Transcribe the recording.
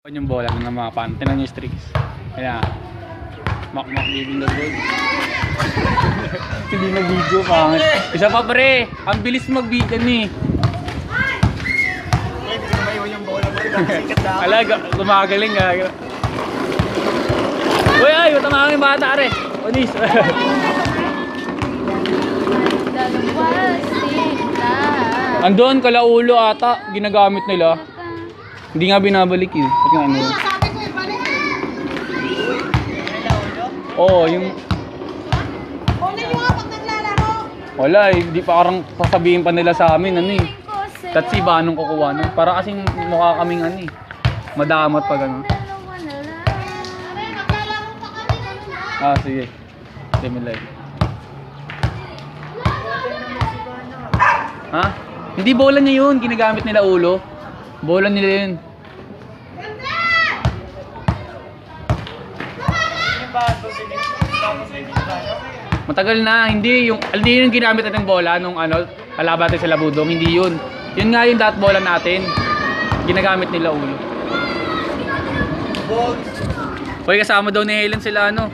Yung bola ng mga pan. Tinan nyo yung streaks. Kaya, makmak giving the goal. Hindi na video, pangit. Isa pa pre, ang bilis mag-beacon eh. Hindi ko maiwan yung bola mo. Sikat na ako. Alaga, gumagaling ka. Uy, ay, tama kami bata re. Onis. Andun, kalaulo ata, ginagamit nila. Hindi nga binabalik eh. Pati nga ano. Oo, yung... Wala eh, hindi pa karang sasabihin pa nila sa amin ano eh. Tatsi ba anong kukuha nun? Para kasing mukha kaming ano eh. Madamat pa gano'n. Ah, sige. Demi live. Ha? Hindi bola niya yun, ginagamit nila ulo. Bola nila yun. Matagal na, hindi yun ginamit natin bola nung ano, kalaban natin sa Labudong, hindi yun. Yun nga yung dot bola natin. Ginagamit nila ulo. Hoy, kasama daw ni Helen sila ano.